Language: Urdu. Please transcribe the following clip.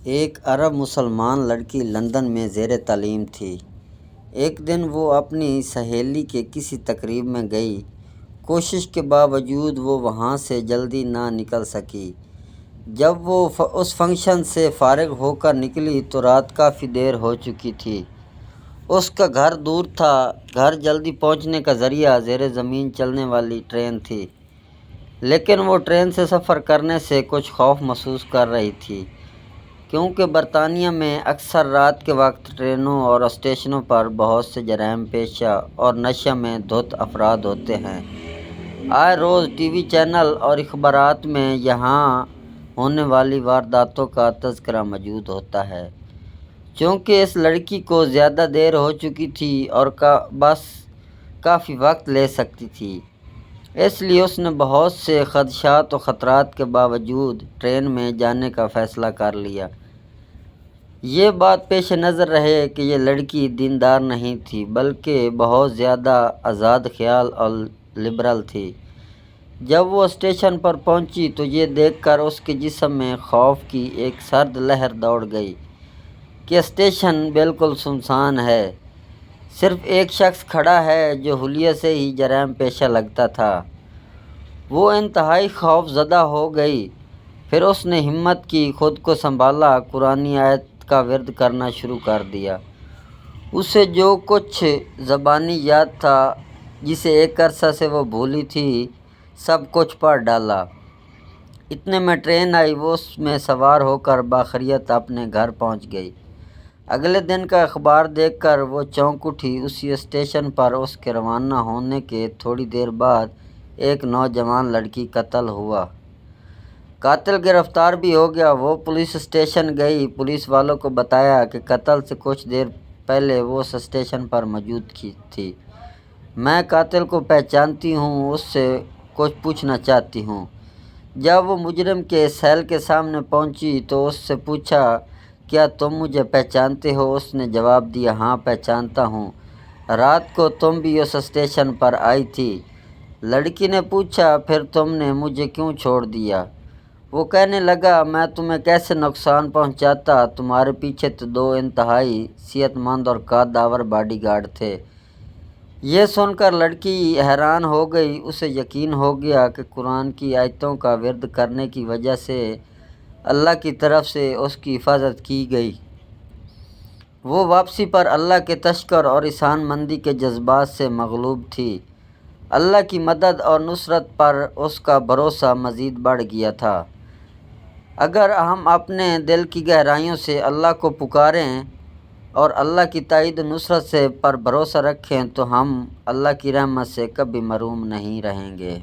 ایک عرب مسلمان لڑکی لندن میں زیر تعلیم تھی۔ ایک دن وہ اپنی سہیلی کے کسی تقریب میں گئی۔ کوشش کے باوجود وہ وہاں سے جلدی نہ نکل سکی۔ جب وہ اس فنکشن سے فارغ ہو کر نکلی تو رات کافی دیر ہو چکی تھی۔ اس کا گھر دور تھا۔ گھر جلدی پہنچنے کا ذریعہ زیر زمین چلنے والی ٹرین تھی، لیکن وہ ٹرین سے سفر کرنے سے کچھ خوف محسوس کر رہی تھی، کیونکہ برطانیہ میں اکثر رات کے وقت ٹرینوں اور اسٹیشنوں پر بہت سے جرائم پیشہ اور نشہ میں دھت افراد ہوتے ہیں۔ آئے روز ٹی وی چینل اور اخبارات میں یہاں ہونے والی وارداتوں کا تذکرہ موجود ہوتا ہے۔ چونکہ اس لڑکی کو زیادہ دیر ہو چکی تھی اور بس کافی وقت لے سکتی تھی، اس لیے اس نے بہت سے خدشات و خطرات کے باوجود ٹرین میں جانے کا فیصلہ کر لیا۔ یہ بات پیش نظر رہے کہ یہ لڑکی دیندار نہیں تھی، بلکہ بہت زیادہ آزاد خیال اور لبرل تھی۔ جب وہ اسٹیشن پر پہنچی تو یہ دیکھ کر اس کے جسم میں خوف کی ایک سرد لہر دوڑ گئی کہ اسٹیشن بالکل سنسان ہے، صرف ایک شخص کھڑا ہے جو حلیے سے ہی جرائم پیشہ لگتا تھا۔ وہ انتہائی خوف زدہ ہو گئی۔ پھر اس نے ہمت کی، خود کو سنبھالا، قرآنی آیت کا ورد کرنا شروع کر دیا۔ اسے جو کچھ زبانی یاد تھا، جسے ایک عرصہ سے وہ بھولی تھی، سب کچھ پڑھ ڈالا۔ اتنے میں ٹرین آئی۔ وہ اس میں سوار ہو کر باخریت اپنے گھر پہنچ گئی۔ اگلے دن کا اخبار دیکھ کر وہ چونک اٹھی۔ اسی اسٹیشن پر اس کے روانہ ہونے کے تھوڑی دیر بعد ایک نوجوان لڑکی قتل ہوا۔ قاتل گرفتار بھی ہو گیا۔ وہ پولیس اسٹیشن گئی۔ پولیس والوں کو بتایا کہ قتل سے کچھ دیر پہلے وہ اس اسٹیشن پر موجود تھی۔ میں قاتل کو پہچانتی ہوں، اس سے کچھ پوچھنا چاہتی ہوں۔ جب وہ مجرم کے سیل کے سامنے پہنچی تو اس سے پوچھا، کیا تم مجھے پہچانتے ہو؟ اس نے جواب دیا، ہاں پہچانتا ہوں، رات کو تم بھی اس اسٹیشن پر آئی تھی۔ لڑکی نے پوچھا، پھر تم نے مجھے کیوں چھوڑ دیا؟ وہ کہنے لگا، میں تمہیں کیسے نقصان پہنچاتا؟ تمہارے پیچھے تو دو انتہائی صحت مند اور قدآور باڈی گارڈ تھے۔ یہ سن کر لڑکی حیران ہو گئی۔ اسے یقین ہو گیا کہ قرآن کی آیتوں کا ورد کرنے کی وجہ سے اللہ کی طرف سے اس کی حفاظت کی گئی۔ وہ واپسی پر اللہ کے تشکر اور احسان مندی کے جذبات سے مغلوب تھی۔ اللہ کی مدد اور نصرت پر اس کا بھروسہ مزید بڑھ گیا تھا۔ اگر ہم اپنے دل کی گہرائیوں سے اللہ کو پکاریں اور اللہ کی تائید و نصرت پر بھروسہ رکھیں تو ہم اللہ کی رحمت سے کبھی محروم نہیں رہیں گے۔